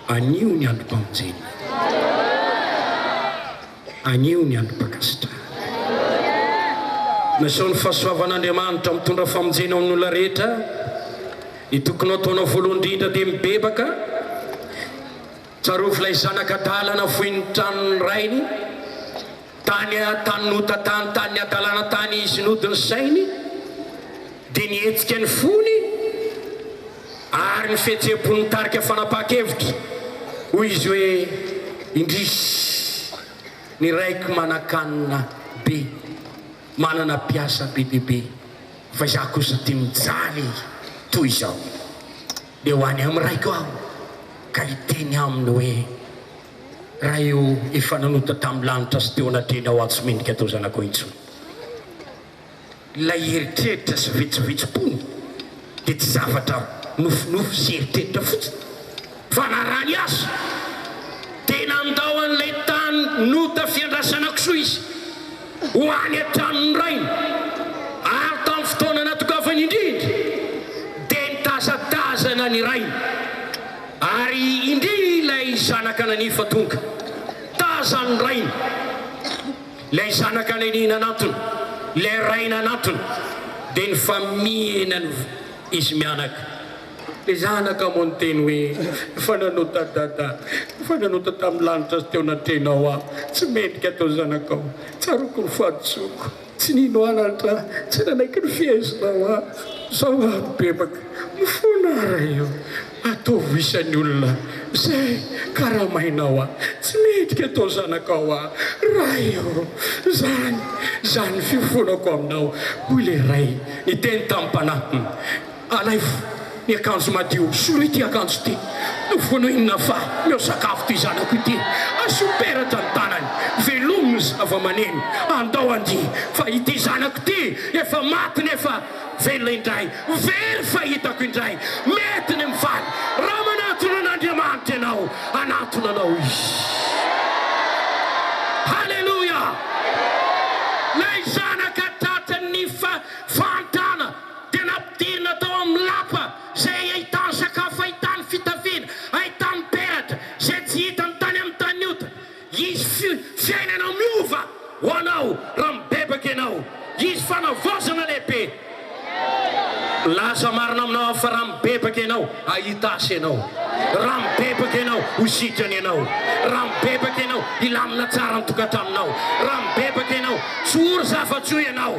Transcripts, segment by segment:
anio ny androm-pamonjeny, anio ny androm-pakasitra. Nasao ny fahasoavan'Andriamanitra mitondra famonjena amin'olona rehetra. Ny tokony ataonao voalohany indrindra dia mibebaka, tsarovy ilay zanaka dalana fohy ny tranony rainy, tany nota tany adalana tany izy nodiny sainy, dia nihetsika ny fony ary ny fihetseham-pony nitarika fanapaha-kevitra hoy izy hoe indrisy ny raiko manan-kanina be, manana piasa be dia be, fa izaho kosa tia mijaly toy izao. Dia ho any amin'ny raiko aho ka hiteny aminy hoe raha io efa nanota tamin'ny lanitra sy teo anatrena ao atsy mendrika atao zanako intsony. Ilay eritreritra sy vitsivitsipony dia tsy zavatra nofinofy sy eritreritra fotsiny, fa narany azy tena andao an'ilay tany nota fiandrasana kisoa izy ho any an-tranony rainy, ary tamin'ny fotoana natokafany indrindra dia nitazatazana ny rainy, ary indrindra ilay zanaka nanifa tonga tazany rainy, ilay zanaka nanina anatony, ilay raina anatony, dia ny famienany izy mianaka. Le zanaka moa nyteny hoe fa nanota dada, fa nanota tamin'ny lanitra sy teo natrenao aho, tsy mendrika atao zanakao, tsaroko ny fahadisoako, tsy nino anatra, tsy nanaiky ny fiezinao aho, zao aho bebaka mifonara io ataovy isan'ny olona zay karamainao aho, tsy mendrika atao zanakao aho, raha io zany fifonako aminao. Hoy le ray niteny tamin'ny mpanahy, alaifo ny akanjo madio, soroy ty akanjo ty, nofono inona fa meo sakafo ty zanako ity, asoperatra ny tanany, velominy zava-maneno, andao andy, fa ity zanako ty efa maty nefa velona indray, very fahitako indray, mety ny mifaly, raha manatona an'Andriamanitra ianao, anatona anao izy. Halleluja! Lay zanaka tratany fantana dia nampidirina tao amin'ny lapa zay ahitany sakafo, ahitany fitafiana, ahitany peratra, zay tsy hitany tany amin'ny tany ota. Izy fiainana miova ho anao raha mibebaka ianao, izy fanavozana lehibe. Laza marina aminao fa raha mibebaka ianao ahita asy ianao, raha mibebaka ianao ho sitrany ianao, raha mibebaka ianao hilamina tsara ny tokantraminao, raha mibebaka ianao tsy ory zava-tsoa ianao,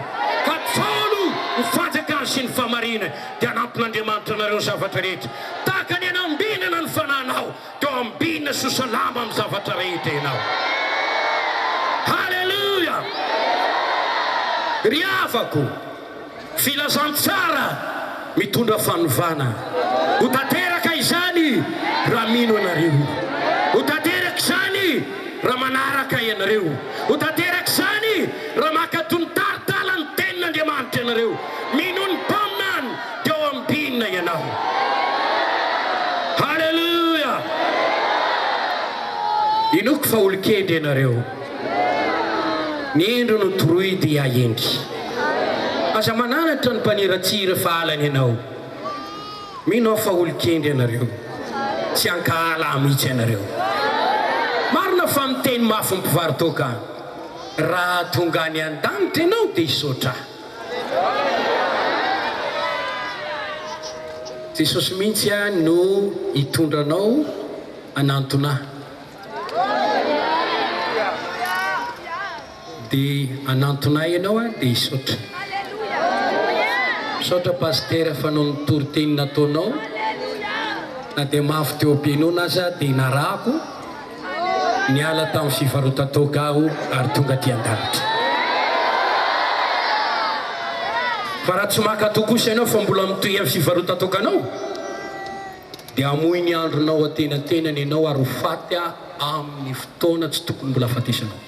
ka tsolo ny fanjakana sy ny famarina dia anampon'Andriamanitra anareo zavatra rehetra. Tahaka ny anambinana ny fanahinao dia ambinina sy salama amin'ny zavatra rehetra ianao. Halleluja! Ry havako, filazantsara mitondra fanovana, ho tanteraka izany raha mino anareo, ho tanteraka izany raha manaraka ianareo, ho tanteraka izany raha makatony taritala ny tenin'Andriamanitra ianareo, mino ny mpaminany dia ao ambinina ianao. Halleluja! Inoko fa olo-kendry ianareo, ny endro no toroy dia aendry. Aza mananatra ny mpaniratsira fa alany ianao, mino fa olo-kendry ianareo, tsy ankahala mihitsy ianareo. Marina fa miteny mafy ny mpivaritoka, raha tonga any an-danitra ianao dia hisaotra. Jesosy mihitsy no hitondranao anantona, dia anantona ianao dia hisaotra. Misaotra pastera fa no ny Toriteny nataonao, na dia mafy teo am-pianona aza dia narako niala tamin'ny fivarotatoka aho ary tonga aty an-danitra. Fa raha tsy maka kosa ianao fa mbola mitohy amin'ny fivarotatokanao, dia amoy ny andronao atenatenany ianao ary ho faty amin'ny fotoana tsy tokony mbola fatesanao.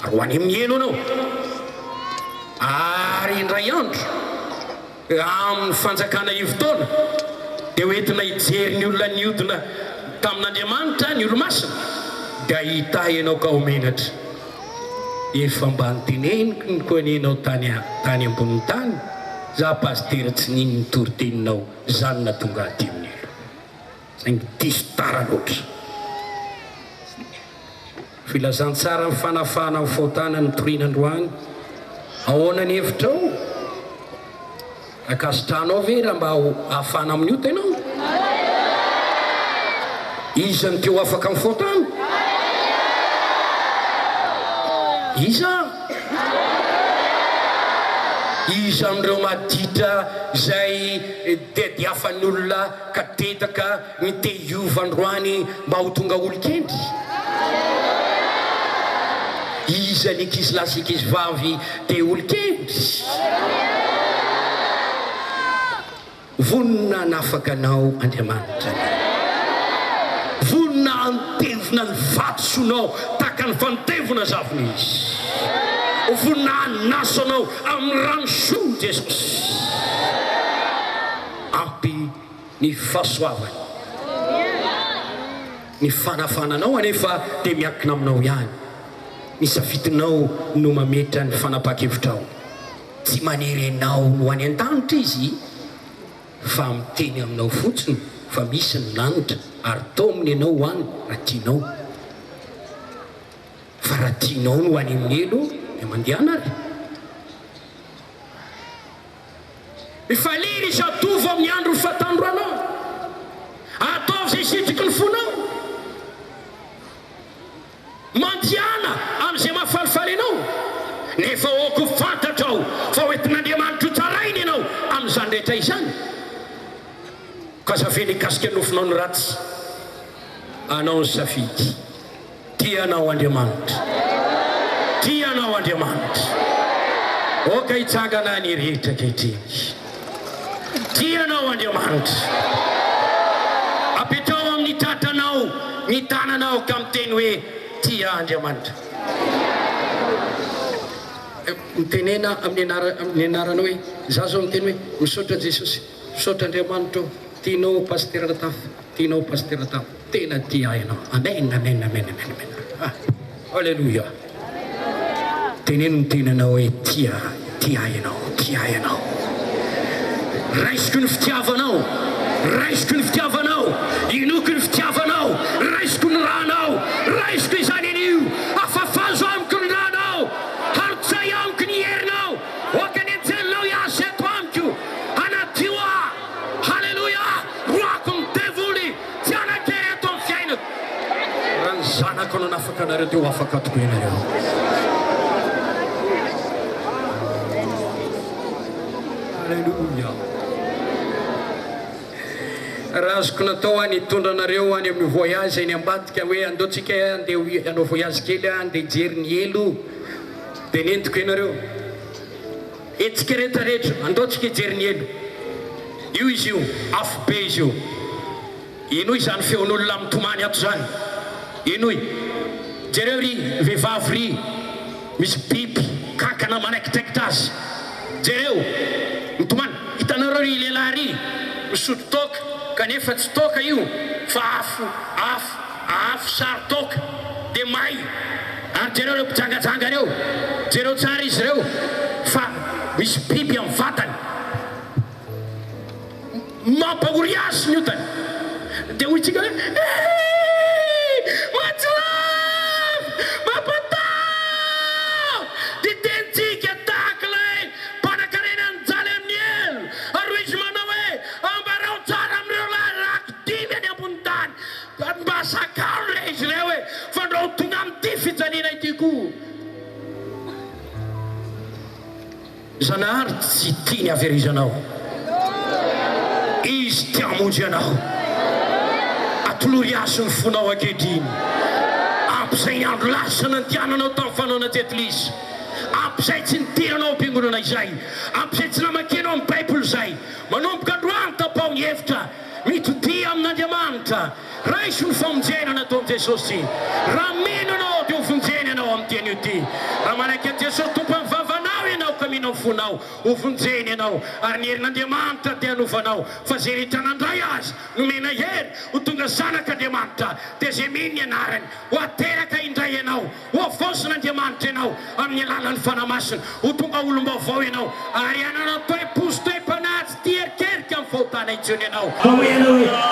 Ary ho any amin'ny elo anao, ary indray andro amin'ny fanjakana ivon-taona dia hoentina hijery ny olona niodina tamin'Andriamanitra ny olo-masina, dia hita ianao ka homenatra, efa mba niteneniko ny koa nenao tany ambonin'ny tany, za pastera tsy nino ny toriteninao, zany na tonga aty amin'ny elo. zay diso tara loatra filazantsara ny fanafana ny faotana ny toriana androany ahoana ny hevitrao akasitranao ve raha mba ahafana amin'io tenao iza ny teo afaka amin'ny faotana iza amin'ireo maditra zay dediafan'ny olona ka tetaka ny te hiova androany mba ho tonga olo-kendry iza ny ankizy lahy sy ankizy vavy te olo-kendry vonina nafaka anao Andriamanitra vonina antevina ny vatosonao taka ny fantevina zavona izy vonina anasanao amin'ny ranosoa Jesosy ampy ny fahasoavany ny fanafananao anefa dia miankina aminao ihany ny safitinao no mametra ny fanapa-kevitrao tsy manery anao no any an-danitra izy fa miteny aminao fotsiny fa misy ny lanitra ary tao aminy ianao any raha tianao fa raha tianao no any amin'ny elo dia mandehana ary mifaliry izy atovo amin'ny andro fatandroanao ataovy zay sitriky ny fonao mandiana amin'izay mahafalifaly anao nefa oko fantatrao fa hoentin'Andriamanitra ho tsarainy ianao amin'izany rehetra izany ka zavely kasika nofinao ny ratsy anao ny safidy tianao Andriamanitra tianao Andriamanitra oka hitsangana ny rehetra kehitriny tianao Andriamanitra apetrao amin'ny tatranao ny tananao ka miteny hoe tia Andriamanitra mitenena amin'ny anaranao hoe za zao miteny hoe misaotra Jesosy misaotra Andriamanitra tianao pasteur Ratafy tianao pasteur Ratafy tena tia ianao amen amen amen amen amen alleluia teneno ny tenanao hoe tia ianao raisiko ny fitiavanao raisiko ny fitiavanao inoko ny fitiavanao raisiko ny ranao raisiko izany anio afafazo amiko ny ranao harotsay amiko ny herinao oka ny anjelinao iaseto amiko anatioa halleluia roako ny devoly tsy anakery ato amin'ny fiainako raha ny zanako anao nafaka anareo teo afaka toko ianareo halleluia raha azoko natao any hitondra anareo any amin'ny voyage any ambadika hoe andeotsika andeha anao voyage kely andeha hijery ny elo dia nentiko ianareo etsika rehetrarehetra andeotsika hijery ny elo io izy io afo be izy io inoy izany feon'olona mitomany ato zany inoy jereo ry vehivavy ry misy biby kankana manaikitraikitra azy jereo mitomany hitanareo ry lehilahy ry misoto toka kanefa tsy toka io fa afo sary toka dia may ary jereo reo mpijangajanga reo jereo tsara izy reo fa misy biby amin'ny vatany mampahory azy ny otany dia hoy tsika hoe matsilavo mampatao dia tentsika taklay mpanakarena ny jaly amin'ny elo ary izy manao hoe ambarao tsara amin'ireo lahy rakidimy any ambony tany mba sakalo le izy reo hoe fa ndreo tonga amin'ity fijaliana ityko zanahary tsy tiany averizanao izy tiamonjy anao atolory aso ny fonao ankehitriny ampizay ny andro lasa nandiananao tamin'ny fanaona jetlisa ampizay tsy nitiranao am-piangonana izay ampizay tsy namakenao amin'ny baibly izay manomboka androany tapao ny hevitra mitodia amin'Andriamanitra raiso ny famonjena nataon'i Jesosy raha mino anao dia ho vonjeny anao amin'ny teny io ty raha manaiky an'i Jesosy tompo amin'ny vavanao ianao ka mino amin'ny fonao ho vonjeny ianao ary ny herin'Andriamanitra dia hanovanao fa zay rehetra nandray azy nomena hery ho tonga zanak'Andriamanitra dia zay mino ny anarany ho ateraka indray ianao ho avosin'Andriamanitra ianao amin'ny alalan'ny fanamasina ho tonga olom-baovao ianao ary ananao toe-poso toe-panatsy ty erikerika amin'ny fahotana intsony ianao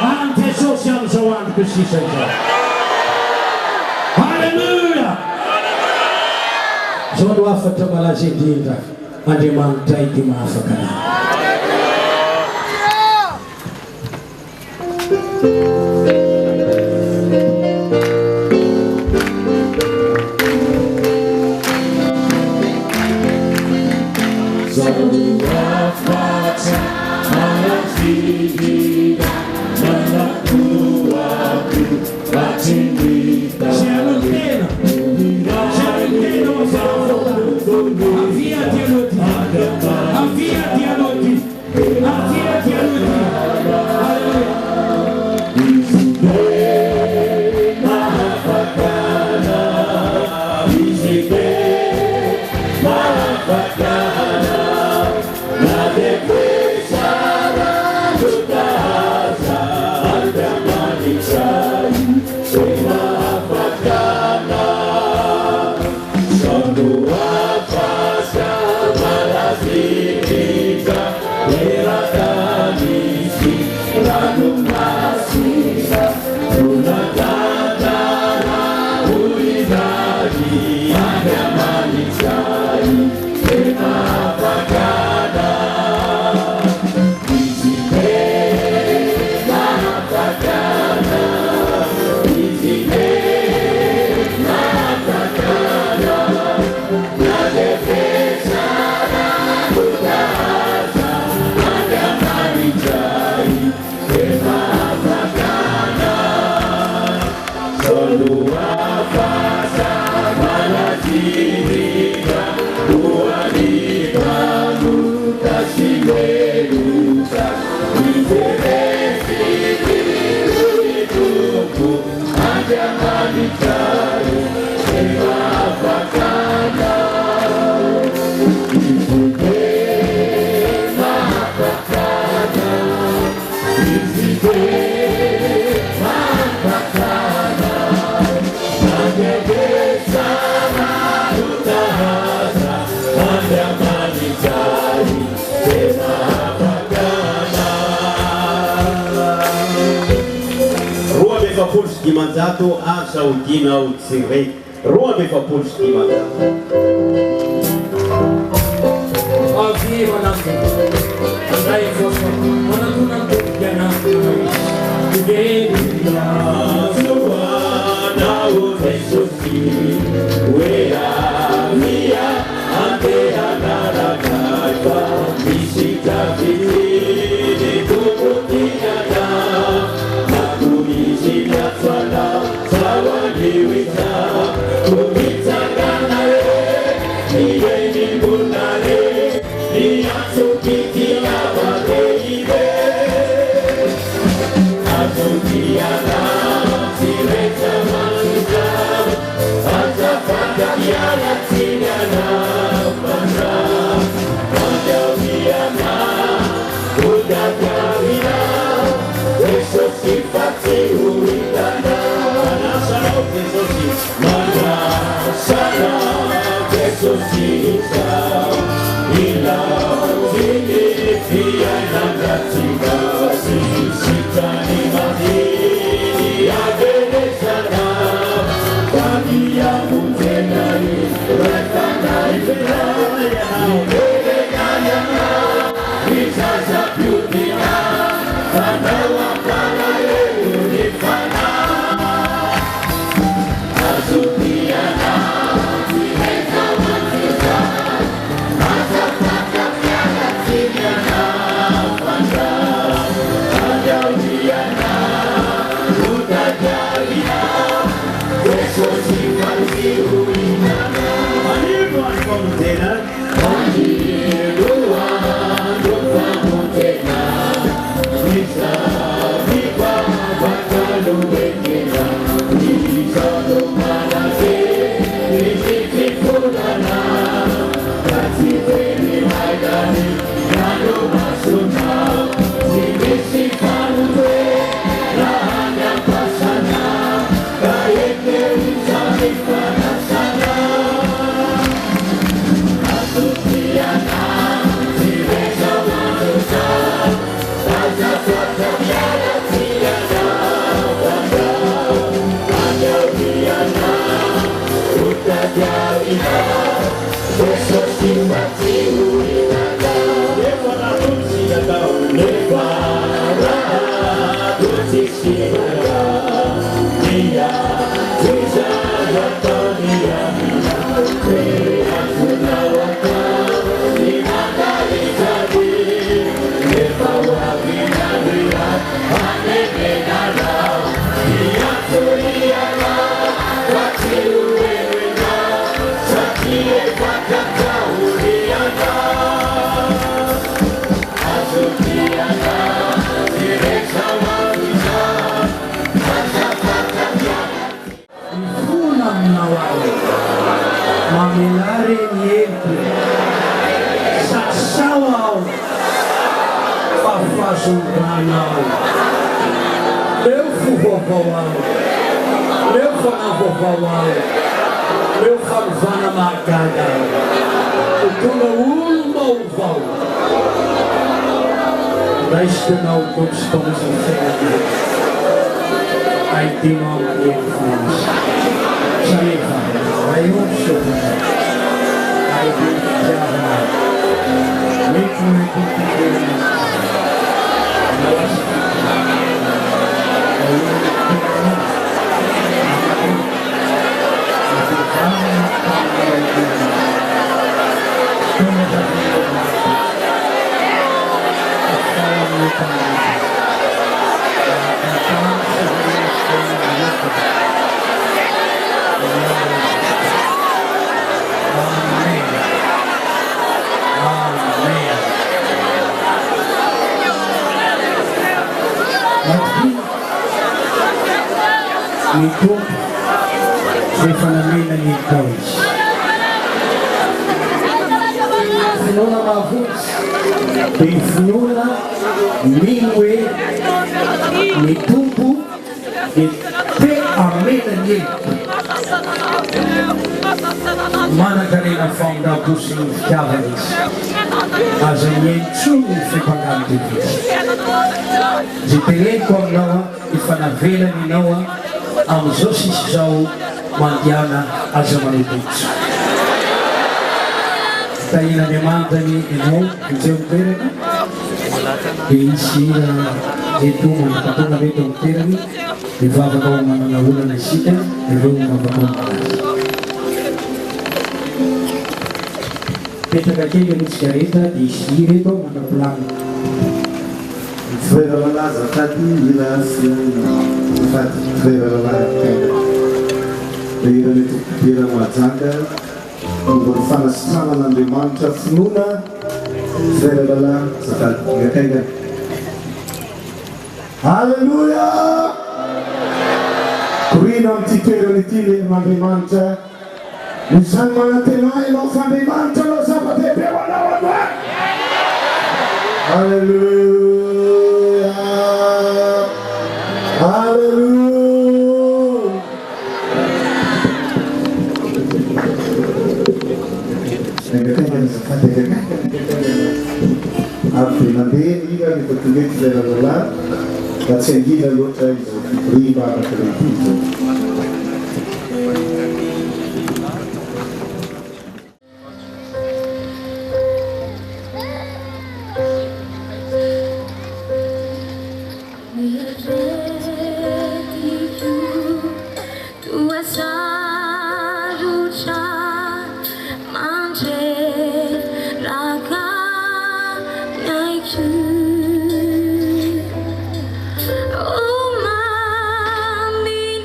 ante Jesosy amin'izao andro sisa izao. Halleluja! Zao andro afatra malaza indrindra Andriamanitra ity mahafaka anazy. Dimanjato asa udina utsire roa befapul dimanjato Avi manamke andai foso manatuna jana Genia Suwana Jesosy wea mia ante anaraka misika vini kukutina Jesosy Mamonjy, nefa rahadotsy atao, nefa rahadotsy sy dia izay ataony amina afonao atao ny mandarizany nefa ho avinandria anemenanao iatoriana fa tsy hoerena satria efa tataoriana azotiana diresa mamisa Ifuna mnawawe mamelare niente sasawao fafazunganao meu fuvovawao meu fanavovawao meu famvana magada utuna ulma uvao Luisternou tot stoms en verder. Hij die man heeft ons. Zij gaan, wij opzoeken. Hij doet het jaar. Niet meer goed te doen. Dat was het. Itu fenomena ni kaos. Fenona mavus, fenona mingwe, ni tumpu, ni te amena ni. Mana kanina fonda pusing kavalis. Azanye chungu fepangam divis. Zipele kwa nawa, ifanavela ni nawa. Ang Jesosy zao mandiana aza manodotso. Tayo na demanda ni Léon, kaya pera na. Iisi ito magpatunga dito ang pera ni. Ivavagaw ang mga nauna na sita, Léon mabagong alas. Peta kakay yung sigareta, iisi ito mga plan. Toalaza tadi jelas itu kira Majunga untuk fanasana Andro fnuna Toalaza sekali. Haleluya. Kurina Toriteny Mandrimanta Nisang manatenai lo Mandrimanta lo sapate pewana. Haleluya. Haleluya. Api nanti ini kan kita tulis dalam gelar, dan sehingga lupa riba atau itu. Oh, mami,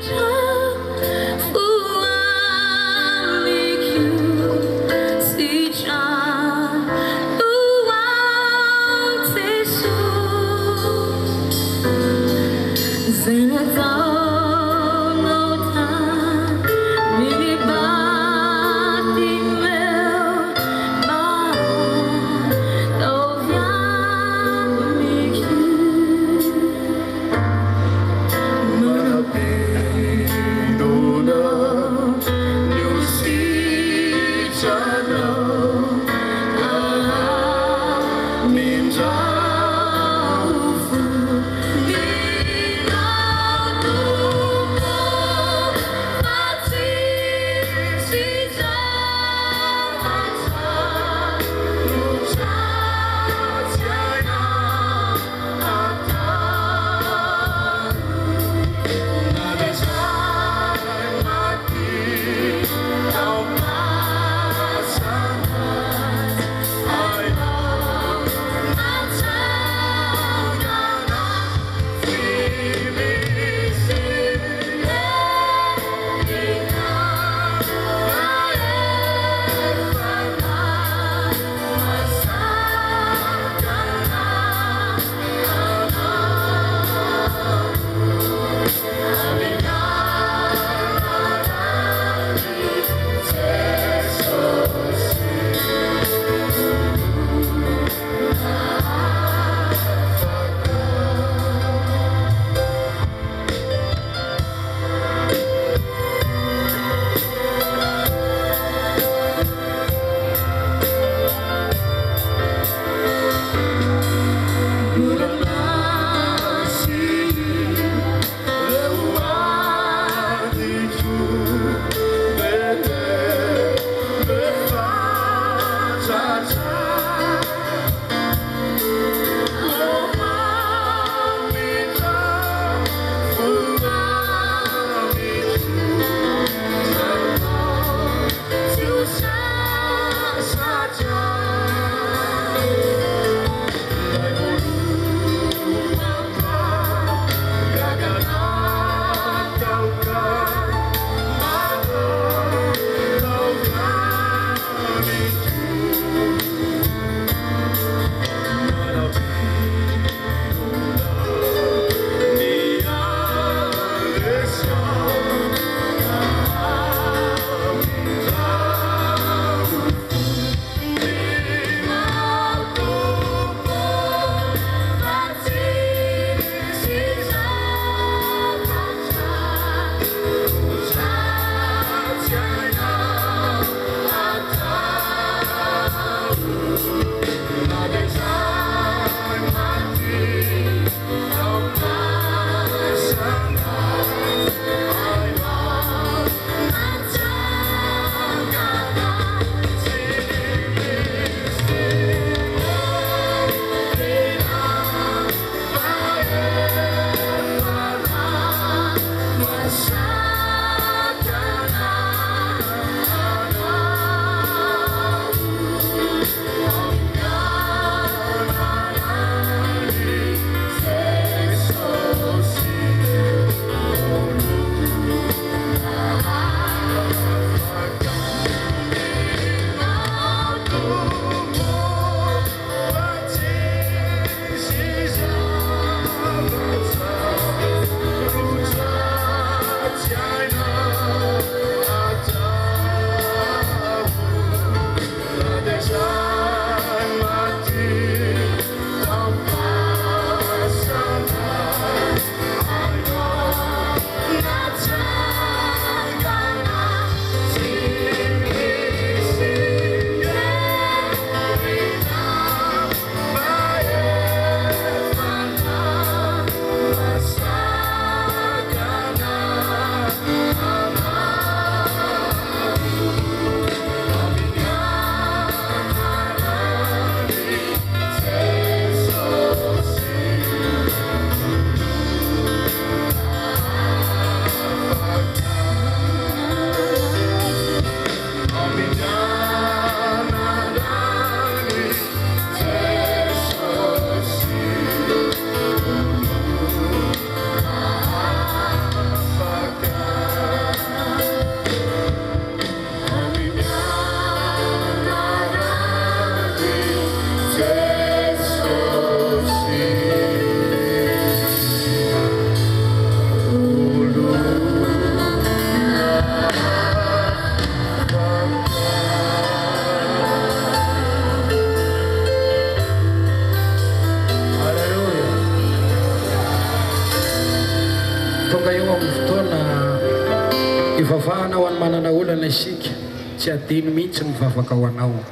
fivavahana ho any manana olana isika tsy adiny mihitsy mivavaka ho anao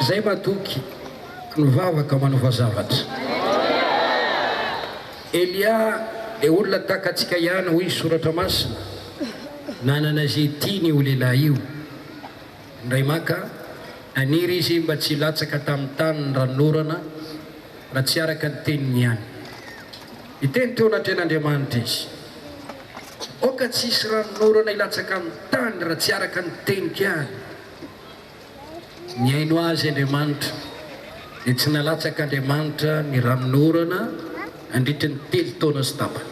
zay matoky mivavaka manova zavatra Elia le olona takatsika ihany hoy soratra masina nanana zay tiany io lehilahy io ndray maka aniry izy mba tsy latsaka tamin'ny tany ny ranorana raha tsy araka ny teniny ihany iteny teo anatren'Andriamanitra izy oka tsisy ranorana ilatsaka amin'ny tany raha tsy araka ny teniko ihany ny haino azy Andriamanitra dia tsy nalatsaka Andriamanitra ny ranorana andritra ny 3 taona sy tapany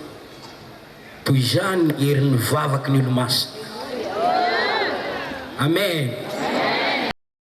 toy izany ny herin'ny vavaky ny olo-masina amen